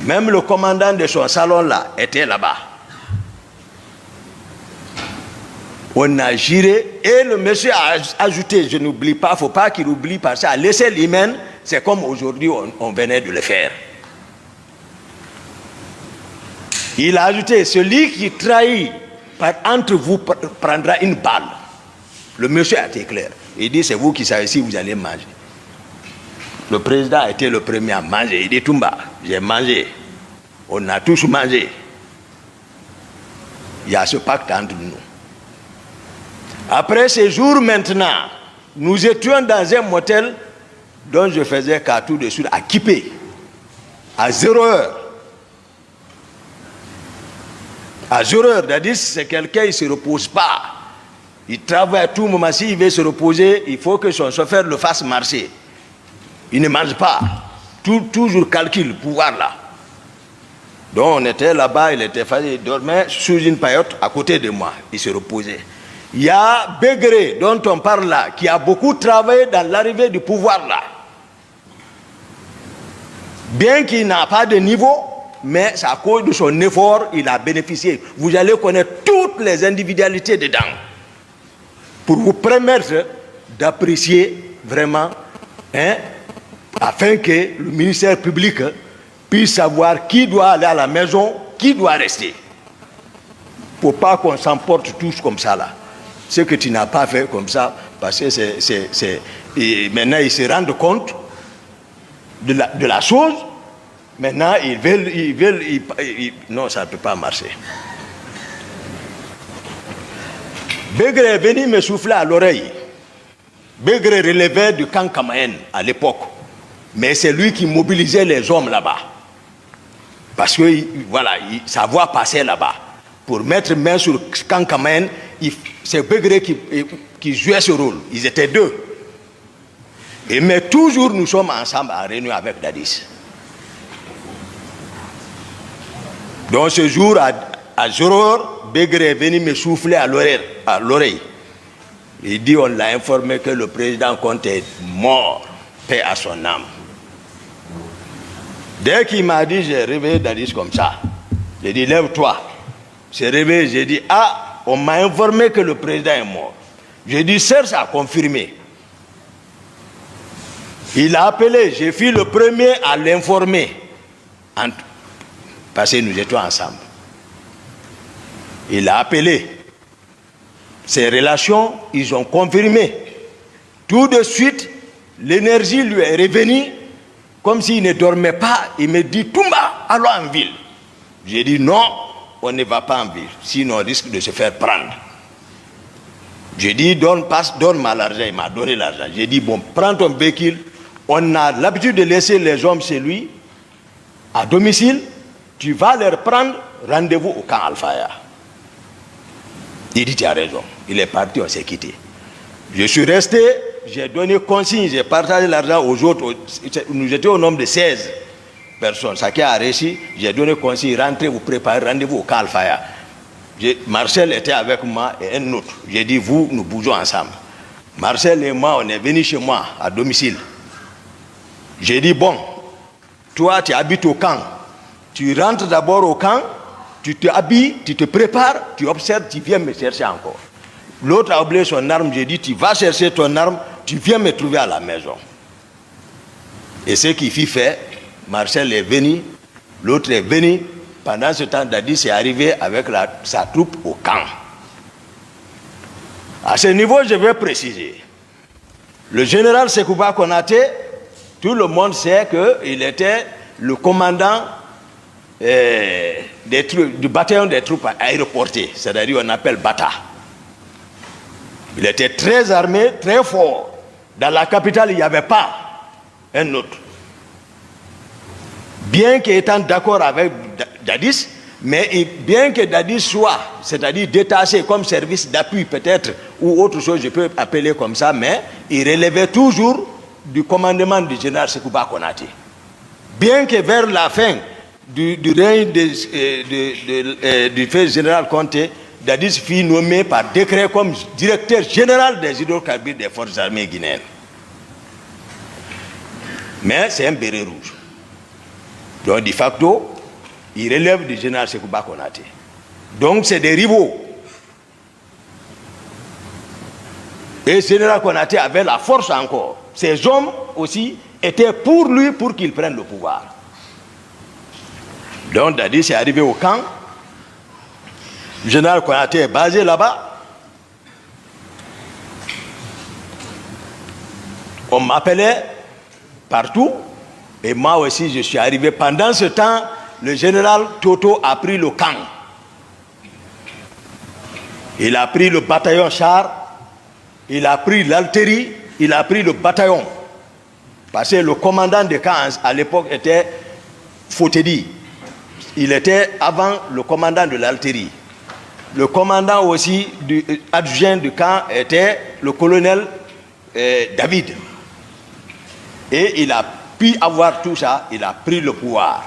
Même le commandant de son salon là était là-bas. On a géré et le monsieur a ajouté, je n'oublie pas, il ne faut pas qu'il oublie parce que à l'échelle humaine, c'est comme aujourd'hui on venait de le faire. Il a ajouté, celui qui trahit entre vous prendra une balle. Le monsieur a été clair. Il dit, c'est vous qui savez si vous allez manger. Le président a été le premier à manger. Il dit, Toumba, j'ai mangé. On a tous mangé. Il y a ce pacte entre nous. Après ces jours maintenant, nous étions dans un motel dont je faisais carton de suite à Kipé, à 0 heure. À 0 heure, c'est-à-dire c'est quelqu'un, il ne se repose pas. Il travaille à tout moment, s'il veut se reposer, il faut que son chauffeur le fasse marcher. Il ne mange pas. Toujours calcul, pouvoir là. Donc on était là-bas, il était fatigué, il dormait sous une paillote à côté de moi. Il se reposait. Il y a Bégré, dont on parle là, qui a beaucoup travaillé dans l'arrivée du pouvoir là. Bien qu'il n'a pas de niveau, mais c'est à cause de son effort, il a bénéficié. Vous allez connaître toutes les individualités dedans. Pour vous permettre d'apprécier vraiment, afin que le ministère public puisse savoir qui doit aller à la maison, qui doit rester. Il ne faut pas qu'on s'emporte tous comme ça là. Ce que tu n'as pas fait comme ça, parce que maintenant ils se rendent compte de la chose. Maintenant ils veulent non, ça ne peut pas marcher. Bégré est venu me souffler à l'oreille. Bégré relevait du camp Kamaen à l'époque. Mais c'est lui qui mobilisait les hommes là-bas. Parce que voilà, sa voix passait là-bas. Pour mettre main sur le camp Kamaen, c'est Bégré qui jouait ce rôle. Ils étaient deux. Mais toujours nous sommes ensemble en réunion avec Dadis. Donc ce jour, à 0 heure, Bégré est venu me souffler à l'oreille. Il dit, on l'a informé que le président Conte est mort, paix à son âme. Dès qu'il m'a dit, j'ai réveillé Dadis comme ça. J'ai dit, lève-toi. J'ai réveillé, j'ai dit, ah, on m'a informé que le président est mort. J'ai dit, Serge a confirmé. Il a appelé, j'ai fait le premier à l'informer. Parce que nous étions ensemble. Il a appelé. Ses relations, ils ont confirmé. Tout de suite, l'énergie lui est revenue, comme s'il ne dormait pas. Il me dit, Toumba, allons en ville. J'ai dit, non, on ne va pas en ville, sinon on risque de se faire prendre. J'ai dit, donne-moi l'argent. Il m'a donné l'argent. J'ai dit, bon, prends ton véhicule. On a l'habitude de laisser les hommes chez lui, à domicile. Tu vas leur prendre rendez-vous au camp Alfaya. Il dit, tu as raison. Il est parti, on s'est quitté. Je suis resté, j'ai donné consigne, j'ai partagé l'argent aux autres. Nous étions au nombre de 16 personnes. Chacun a réussi, j'ai donné consigne, rentrez, vous préparez rendez-vous au camp Alfaya. Marcel était avec moi et un autre. J'ai dit, vous, nous bougeons ensemble. Marcel et moi, on est venus chez moi, à domicile. J'ai dit, bon, toi, tu habites au camp. Tu rentres d'abord au camp, tu te habilles, tu te prépares, tu observes, tu viens me chercher encore. L'autre a oublié son arme, j'ai dit, tu vas chercher ton arme, tu viens me trouver à la maison. Et ce qu'il fit fait, Marcel est venu, l'autre est venu. Pendant ce temps, Dadis est arrivé avec sa troupe au camp. À ce niveau, je vais préciser. Le général Sekouba Konaté, tout le monde sait qu'il était le commandant du bataillon des troupes aéroportées, c'est-à-dire on appelle Bata. Il était très armé, très fort. Dans la capitale, il n'y avait pas un autre. Bien qu'étant d'accord avec Dadis, mais bien que Dadis soit, c'est-à-dire détaché comme service d'appui peut-être, ou autre chose, je peux appeler comme ça, mais il relevait toujours du commandement du général Sekouba Konaté. Bien que vers la fin du règne du fait général Conté, Dadis fut nommé par décret comme directeur général des hydrocarbures des forces armées guinéennes. Mais c'est un béret rouge. Donc, de facto, il relève du général Sekouba Konaté. Donc, c'est des rivaux. Et le général Konaté avait la force encore. Ces hommes aussi étaient pour lui, pour qu'il prenne le pouvoir. Donc, Dadis est arrivé au camp. Le général Konaté est basé là-bas. On m'appelait partout. Et moi aussi, je suis arrivé. Pendant ce temps, le général Toto a pris le camp. Il a pris le bataillon char. Il a pris l'altérie. Il a pris le bataillon. Parce que le commandant de camp à l'époque était Fotedi. Il était avant le commandant de l'altérie. Le commandant aussi adjoint du camp était le colonel David. Et il a pu avoir tout ça, il a pris le pouvoir.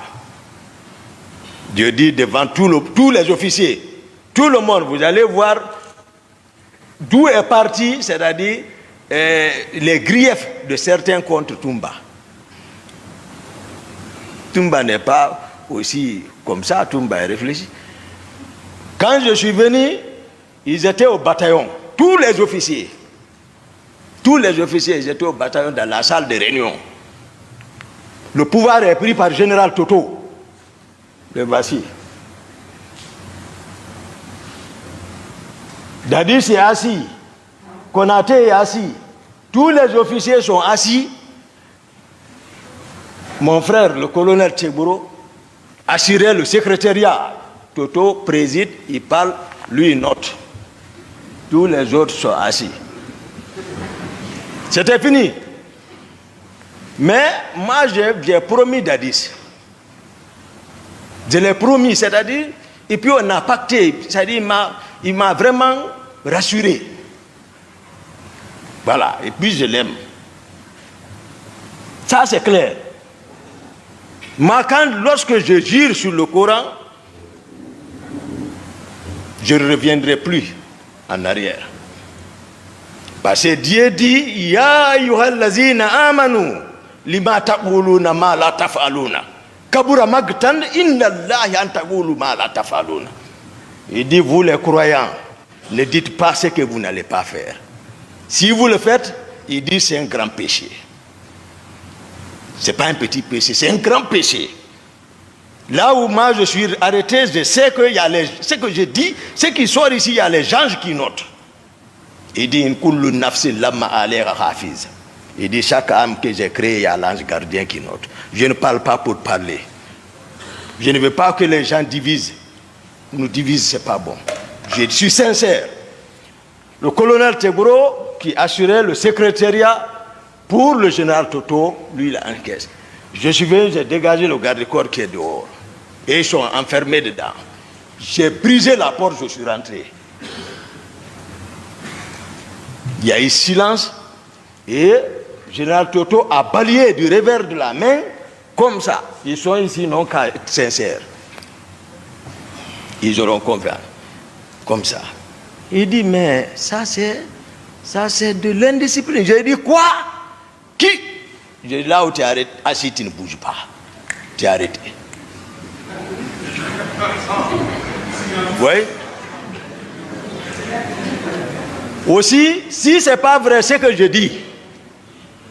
Dieu dit devant tous les officiers, tout le monde, vous allez voir d'où est parti, c'est-à-dire les griefs de certains contre Toumba. Toumba n'est pas aussi comme ça, Toumba est réfléchi. Quand je suis venu, ils étaient au bataillon, tous les officiers. Tous les officiers, ils étaient au bataillon dans la salle de réunion. Le pouvoir est pris par le général Toto. Le voici. Dadis est assis. Konaté est assis. Tous les officiers sont assis. Mon frère, le colonel Tchegbouro, assurait le secrétariat. Toto préside, il parle, lui il note. Tous les autres sont assis. C'était fini. Mais moi j'ai promis Dadis. Je l'ai promis, c'est-à-dire, et puis on a pacté, c'est-à-dire il m'a vraiment rassuré. Voilà, et puis je l'aime. Ça c'est clair. Moi, lorsque je jure sur le Coran, je ne reviendrai plus en arrière. Parce que Dieu dit, Ya ayyuhallazina amanu, lima taquluna ma la taf'aluna. Kabura magtan inna Allahi an taqulu ma la taf'aluna. Il dit, vous les croyants, ne dites pas ce que vous n'allez pas faire. Si vous le faites, il dit, c'est un grand péché. Ce n'est pas un petit péché, c'est un grand péché. Là où moi je suis arrêté, je sais que ce que je dis, ce qui sort ici, il y a les anges qui notent. Il dit, il dit, chaque âme que j'ai créée, il y a l'ange gardien qui note. Je ne parle pas pour parler. Je ne veux pas que les gens divisent. Nous divisent, ce n'est pas bon. Je suis sincère. Le colonel Tchegbouro, qui assurait le secrétariat pour le général Toto, lui, il a encaissé. Je suis venu, j'ai dégagé le garde-corps qui est dehors. Et ils sont enfermés dedans. J'ai brisé la porte, je suis rentré. Il y a eu silence et le général Toto a balayé du revers de la main comme ça. Ils sont ici non qu'à être sincères. Ils auront confiance. Comme ça. Il dit, mais ça c'est de l'indiscipline. J'ai dit, quoi? Qui? J'ai dit, là où tu es arrêté, assis, tu ne bouges pas. Tu es arrêté. Oui. Aussi, si ce n'est pas vrai ce que je dis,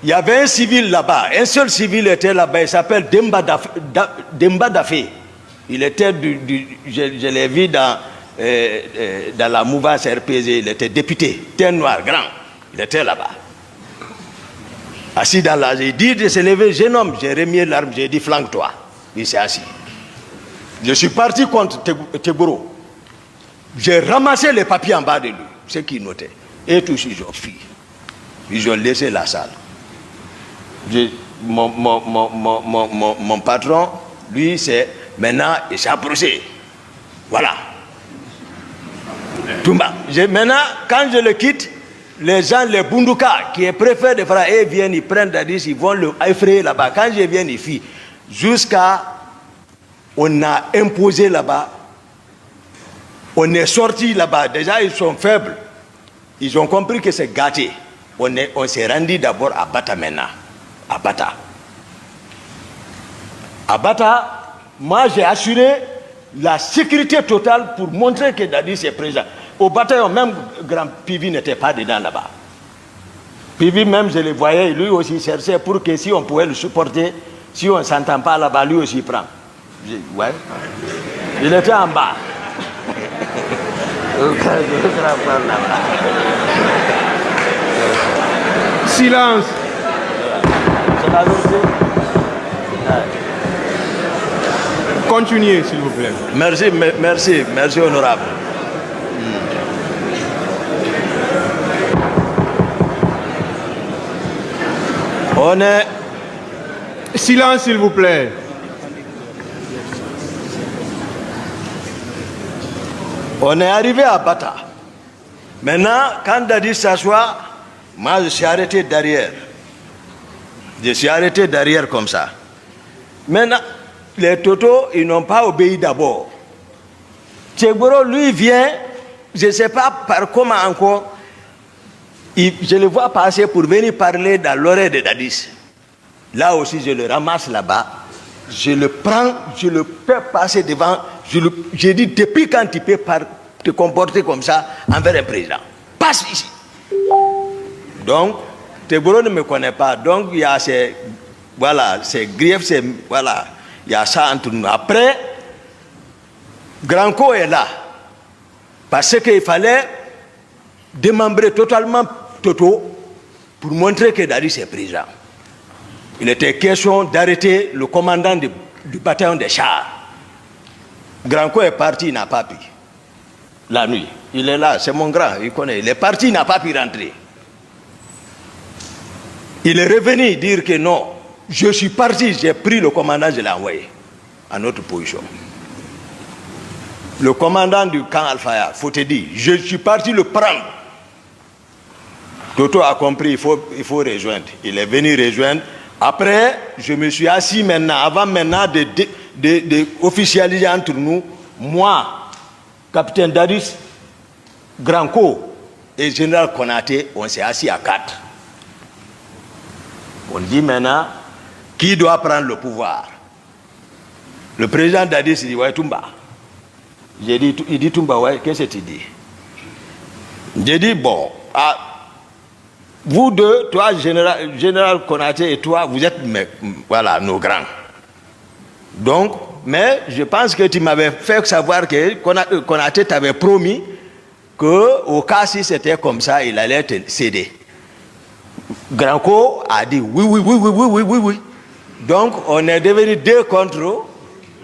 il y avait un civil là-bas, un seul civil était là-bas, il s'appelle Demba Dafé. Il était je l'ai vu dans la mouvance RPG, il était député, un noir grand, il était là-bas. Assis dans la, j'ai dit de se lever, jeune homme, j'ai remis l'arme, j'ai dit flanque-toi. Il s'est assis. Je suis parti contre Tchegbouro. J'ai ramassé les papiers en bas de lui, ce qu'il notait. Et tous ils ont fui. Ils ont laissé la salle. Mon patron, lui, c'est maintenant, il s'est approché. Voilà. Maintenant, quand je le quitte, les gens, les Bunduka, qui préfèrent de faire, ils viennent, ils prennent Dadis, ils vont le effrayer là-bas. Quand je viens, ils fuient. Jusqu'à, on a imposé là-bas, on est sorti là-bas. Déjà, ils sont faibles. Ils ont compris que c'est gâté. On s'est rendu d'abord à Bata maintenant. À Bata. À Bata, moi j'ai assuré la sécurité totale pour montrer que Dadis est présent. Au bataillon, même Grand Pivi n'était pas dedans là-bas. Pivi même, je le voyais, lui aussi cherchait pour que si on pouvait le supporter, si on ne s'entend pas là-bas, lui aussi prend. Ouais. Il était en bas. Silence. C'est la vérité. Continuez, s'il vous plaît. Merci honorable. On est... Silence, s'il vous plaît. On est arrivé à Bata. Maintenant, quand Dadis s'assoit, moi je suis arrêté derrière. Je suis arrêté derrière comme ça. Maintenant, les Totos, ils n'ont pas obéi d'abord. Tchegboro, lui, vient, je ne sais pas par comment encore, je le vois passer pour venir parler dans l'oreille de Dadis. Là aussi, je le ramasse là-bas. Je le prends, je le fais passer devant. Je dis, depuis quand tu peux te comporter comme ça envers un président? Passe ici. Donc, Tchegboro ne me connaît pas. Donc, il y a ces... Voilà, ces griefs, voilà, il y a ça entre nous. Après, Granco est là. Parce qu'il fallait démembrer totalement Toto pour montrer que Dadis est président. Il était question d'arrêter le commandant du bataillon des chars. Granco est parti, il n'a pas pu. La nuit, il est là, c'est mon grand, il connaît. Il est parti, il n'a pas pu rentrer. Il est revenu dire que non, je suis parti, j'ai pris le commandant, je l'ai envoyé à notre position. Le commandant du camp Al-Faya, faut te dire, je suis parti le prendre. Toto a compris, il faut rejoindre. Il est venu rejoindre. Après, je me suis assis maintenant, avant maintenant de officialiser entre nous, moi, capitaine Dadis, Granco et général Konaté, on s'est assis à 4. On dit maintenant, qui doit prendre le pouvoir? Le président Dadis dit, ouais, Toumba. Il dit Toumba, ouais, qu'est-ce que tu dis? J'ai dit, bon, vous deux, toi, général Konaté et toi, vous êtes, voilà, nos grands. Donc, mais je pense que tu m'avais fait savoir que Konaté t'avait promis qu'au cas si c'était comme ça, il allait te céder. Granco a dit oui. Donc, on est devenu 2 contre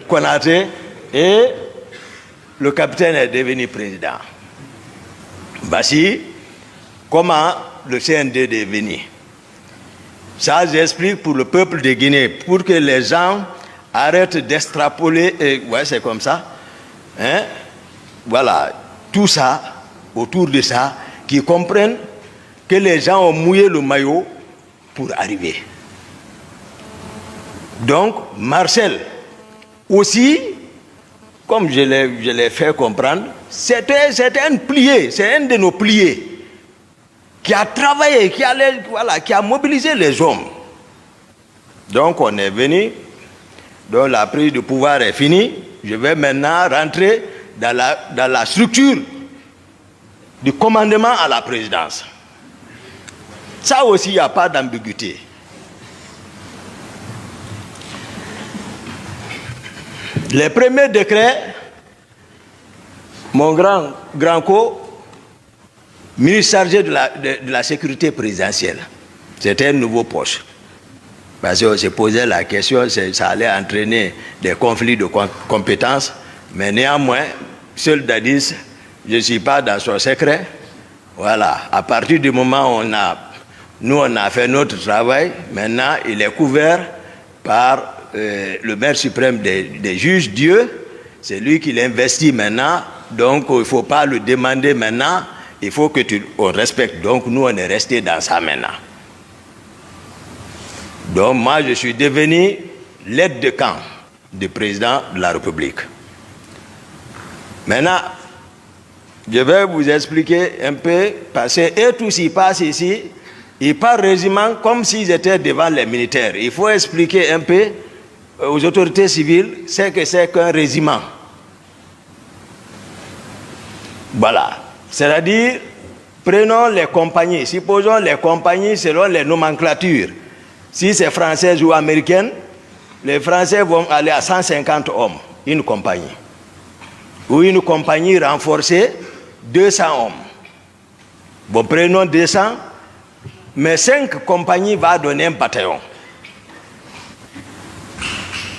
Konaté et le capitaine est devenu président. Voici comment le CND est devenu. Ça, j'explique pour le peuple de Guinée, pour que les gens arrêtent d'extrapoler, ouais, c'est comme ça. Hein? Voilà, tout ça, autour de ça, qui comprennent que les gens ont mouillé le maillot pour arriver. Donc, Marcel, aussi, comme je l'ai fait comprendre, c'était un plié, c'est un de nos pliés qui a travaillé, qui a mobilisé les hommes. Donc, on est venu, donc la prise de pouvoir est finie. Je vais maintenant rentrer dans la structure du commandement à la présidence. Ça aussi, il n'y a pas d'ambiguïté. Les premiers décrets, mon grand co, ministre chargé de la sécurité présidentielle, c'était un nouveau poste. Parce qu'on se posait la question, ça allait entraîner des conflits de compétences, mais néanmoins, seul Dadis, je ne suis pas dans son secret. Voilà, à partir du moment où nous on a fait notre travail, maintenant il est couvert par le maire suprême des juges, Dieu, c'est lui qui l'investit maintenant, donc il ne faut pas le demander maintenant, il faut que on respecte. Donc nous on est resté dans ça maintenant. Donc moi je suis devenu l'aide de camp du président de la République. Maintenant, je vais vous expliquer un peu, parce que eux tous ils passent ici, ils parlent régiment comme s'ils étaient devant les militaires. Il faut expliquer un peu aux autorités civiles, c'est que c'est qu'un régiment. Voilà. C'est-à-dire, prenons les compagnies. Supposons les compagnies selon les nomenclatures. Si c'est française ou américaine, les Français vont aller à 150 hommes, une compagnie. Ou une compagnie renforcée, 200 hommes. Bon, prenons 200, mais 5 compagnies vont donner un bataillon.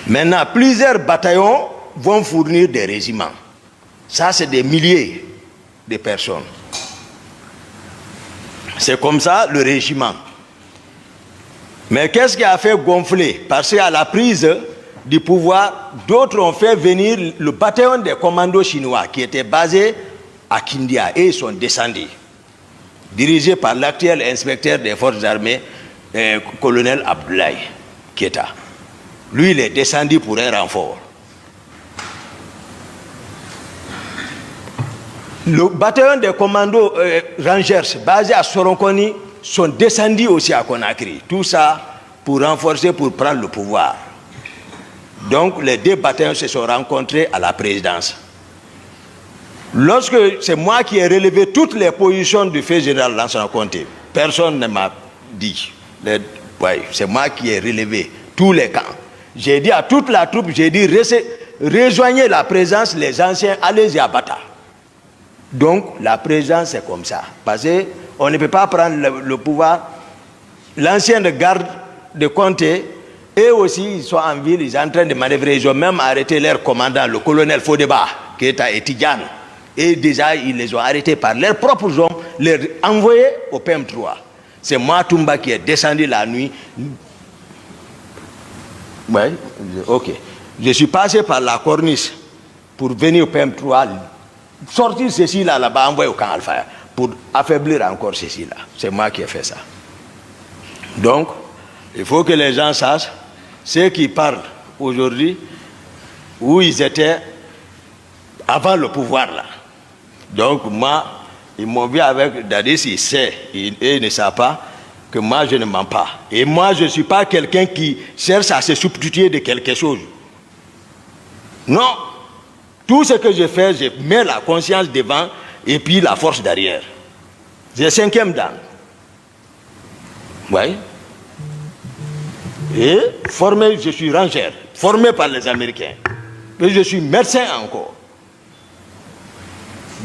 Maintenant, plusieurs bataillons vont fournir des régiments. Ça, c'est des milliers de personnes. C'est comme ça le régiment. Mais qu'est-ce qui a fait gonfler? Parce qu'à la prise du pouvoir, d'autres ont fait venir le bataillon des commandos chinois qui était basé à Kindia et ils sont descendus, dirigé par l'actuel inspecteur des forces armées, colonel Abdoulaye Keita. Lui, il est descendu pour un renfort. Le bataillon des commandos Rangers basé à Soronkoni sont descendus aussi à Conakry. Tout ça pour renforcer, pour prendre le pouvoir. Donc les deux bataillons se sont rencontrés à la présidence. Lorsque c'est moi qui ai relevé toutes les positions du fait général Lansana Conté, personne ne m'a dit. C'est moi qui ai relevé tous les camps. J'ai dit à toute la troupe, j'ai dit rejoignez la présence, les anciens, allez-y à Bata. Donc la présence c'est comme ça. Parce qu'on ne peut pas prendre le pouvoir. L'ancienne garde de Conté, eux aussi ils sont en ville, ils sont en train de manœuvrer. Ils ont même arrêté leur commandant, le colonel Fodeba, qui est à Etidiane. Et déjà ils les ont arrêtés par leurs propres hommes, les envoyés au PM3. C'est moi Toumba qui est descendu la nuit. Ouais, ok. Je suis passé par la corniche pour venir au PM3, sortir ceci là-bas, envoyer au camp Alpha, pour affaiblir encore ceci là. C'est moi qui ai fait ça. Donc, il faut que les gens sachent, ceux qui parlent aujourd'hui, où ils étaient avant le pouvoir là. Donc moi, ils m'ont vu avec Dadis, il sait, et il ne sait pas que moi je ne mens pas. Et moi je ne suis pas quelqu'un qui cherche à se substituer de quelque chose. Non. Tout ce que je fais, je mets la conscience devant et puis la force derrière. J'ai 5e dan. Oui. Et formé, je suis rangeur, formé par les Américains. Et je suis médecin encore.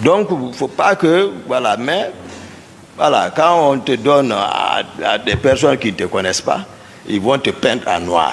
Donc, il ne faut pas que, voilà, mais, voilà, quand on te donne à des personnes qui ne te connaissent pas, ils vont te peindre en noir.